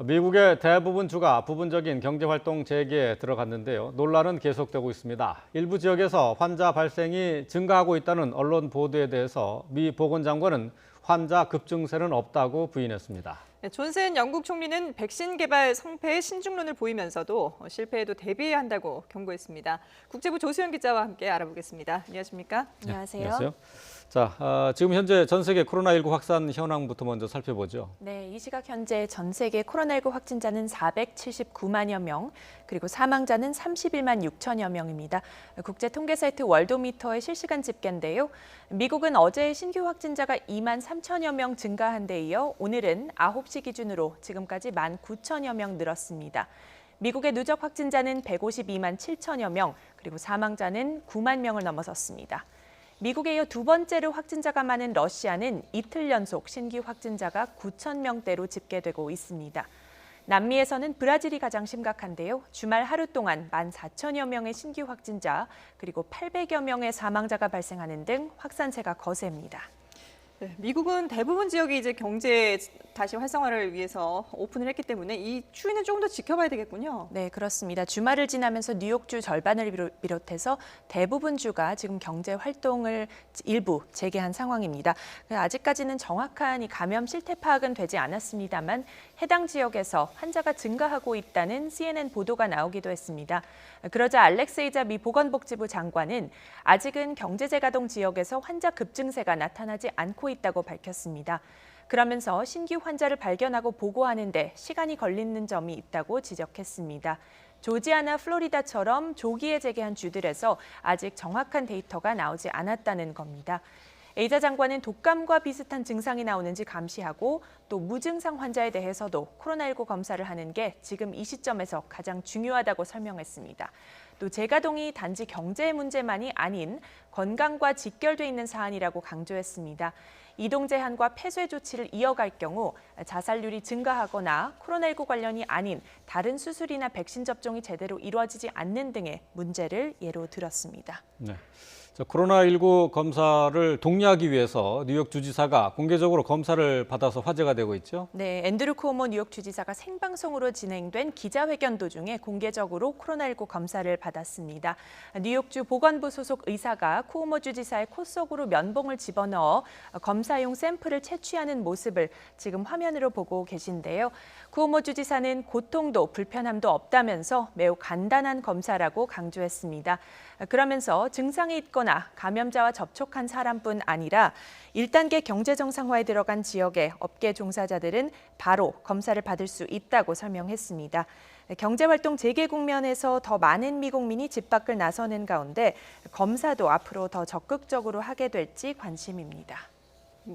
미국의 대부분 주가 부분적인 경제활동 재개에 들어갔는데요. 논란은 계속되고 있습니다. 일부 지역에서 환자 발생이 증가하고 있다는 언론 보도에 대해서 미 보건장관은 환자 급증세는 없다고 부인했습니다. 존슨 영국 총리는 백신 개발 성패에 신중론을 보이면서도 실패에도 대비해야 한다고 경고했습니다. 국제부 조수영 기자와 함께 알아보겠습니다. 안녕하십니까? 안녕하세요. 안녕하세요. 자, 지금 현재 전 세계 코로나19 확산 현황부터 먼저 살펴보죠. 네, 이 시각 현재 전 세계 코로나19 확진자는 479만여 명, 그리고 사망자는 31만 6천여 명입니다. 국제 통계 사이트 월도미터의 실시간 집계인데요. 미국은 어제 신규 확진자가 2만 3천여 명 증가한 데 이어 오늘은 9시 기준으로 지금까지 1만 9천여 명 늘었습니다. 미국의 누적 확진자는 152만 7천여 명, 그리고 사망자는 9만 명을 넘어섰습니다. 미국에 이어 두 번째로 확진자가 많은 러시아는 이틀 연속 신규 확진자가 9천 명대로 집계되고 있습니다. 남미에서는 브라질이 가장 심각한데요. 주말 하루 동안 14,000여 명의 신규 확진자, 그리고 800여 명의 사망자가 발생하는 등 확산세가 거셉니다. 네, 미국은 대부분 지역이 이제 경제 다시 활성화를 위해서 오픈을 했기 때문에 이 추이는 조금 더 지켜봐야 되겠군요. 네, 그렇습니다. 주말을 지나면서 뉴욕주 절반을 비롯해서 대부분 주가 지금 경제 활동을 일부 재개한 상황입니다. 아직까지는 정확한 이 감염 실태 파악은 되지 않았습니다만 해당 지역에서 환자가 증가하고 있다는 CNN 보도가 나오기도 했습니다. 그러자 알렉세이자 미 보건복지부 장관은 아직은 경제 재가동 지역에서 환자 급증세가 나타나지 않고 있다고 밝혔습니다. 그러면서 신규 환자를 발견하고 보고하는 데 시간이 걸리는 점이 있다고 지적했습니다. 조지아나 플로리다처럼 조기에 재개한 주들에서 아직 정확한 데이터가 나오지 않았다는 겁니다. 에이자 장관은 독감과 비슷한 증상이 나오는지 감시하고 또 무증상 환자에 대해서도 코로나19 검사를 하는 게 지금 이 시점에서 가장 중요하다고 설명했습니다. 또 재가동이 단지 경제 문제만이 아닌 건강과 직결돼 있는 사안이라고 강조했습니다. 이동 제한과 폐쇄 조치를 이어갈 경우 자살률이 증가하거나 코로나19 관련이 아닌 다른 수술이나 백신 접종이 제대로 이루어지지 않는 등의 문제를 예로 들었습니다. 네. 코로나19 검사를 독려하기 위해서 뉴욕 주지사가 공개적으로 검사를 받아서 화제가 되고 있죠. 네, 앤드루 쿠오모 뉴욕 주지사가 생방송으로 진행된 기자회견 도중에 공개적으로 코로나19 검사를 받았습니다. 뉴욕주 보건부 소속 의사가 쿠오모 주지사의 코 속으로 면봉을 집어넣어 검사용 샘플을 채취하는 모습을 지금 화면으로 보고 계신데요. 쿠오모 주지사는 고통도 불편함도 없다면서 매우 간단한 검사라고 강조했습니다. 그러면서 증상이 있거나 감염자와 접촉한 사람뿐 아니라 1단계 경제 정상화에 들어간 지역의 업계 종사자들은 바로 검사를 받을 수 있다고 설명했습니다. 경제활동 재개 국면에서 더 많은 미국민이 집 밖을 나서는 가운데 검사도 앞으로 더 적극적으로 하게 될지 관심입니다.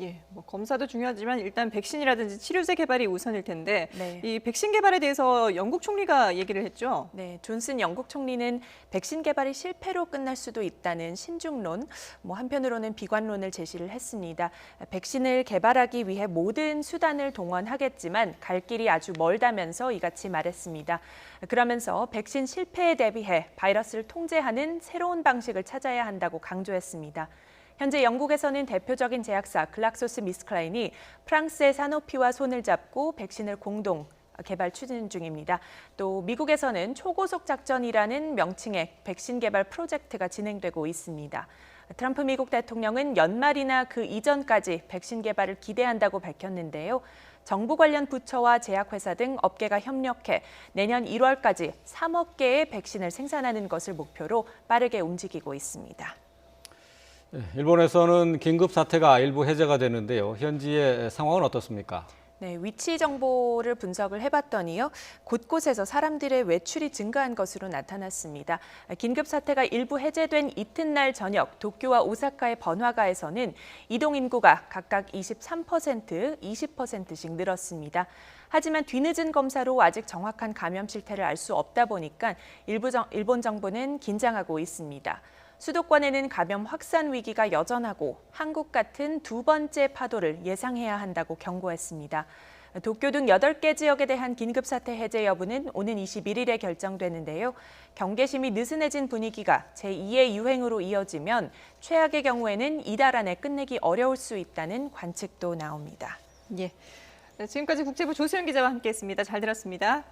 예, 검사도 중요하지만 일단 백신이라든지 치료제 개발이 우선일 텐데 네. 이 백신 개발에 대해서 영국 총리가 얘기를 했죠. 네, 존슨 영국 총리는 백신 개발이 실패로 끝날 수도 있다는 신중론, 한편으로는 비관론을 제시를 했습니다. 백신을 개발하기 위해 모든 수단을 동원하겠지만 갈 길이 아주 멀다면서 이같이 말했습니다. 그러면서 백신 실패에 대비해 바이러스를 통제하는 새로운 방식을 찾아야 한다고 강조했습니다. 현재 영국에서는 대표적인 제약사 글락소스미스클라인이 프랑스의 사노피와 손을 잡고 백신을 공동 개발 추진 중입니다. 또 미국에서는 초고속 작전이라는 명칭의 백신 개발 프로젝트가 진행되고 있습니다. 트럼프 미국 대통령은 연말이나 그 이전까지 백신 개발을 기대한다고 밝혔는데요. 정부 관련 부처와 제약회사 등 업계가 협력해 내년 1월까지 3억 개의 백신을 생산하는 것을 목표로 빠르게 움직이고 있습니다. 일본에서는 긴급 사태가 일부 해제가 되는데요. 현지의 상황은 어떻습니까? 네, 위치 정보를 분석을 해봤더니요. 곳곳에서 사람들의 외출이 증가한 것으로 나타났습니다. 긴급 사태가 일부 해제된 이튿날 저녁 도쿄와 오사카의 번화가에서는 이동 인구가 각각 23%, 20%씩 늘었습니다. 하지만 뒤늦은 검사로 아직 정확한 감염 실태를 알 수 없다 보니까 일본 정부는 긴장하고 있습니다. 수도권에는 감염 확산 위기가 여전하고 한국 같은 두 번째 파도를 예상해야 한다고 경고했습니다. 도쿄 등 8개 지역에 대한 긴급사태 해제 여부는 오는 21일에 결정되는데요. 경계심이 느슨해진 분위기가 제2의 유행으로 이어지면 최악의 경우에는 이달 안에 끝내기 어려울 수 있다는 관측도 나옵니다. 예. 네, 지금까지 국제부 조수영 기자와 함께했습니다. 잘 들었습니다.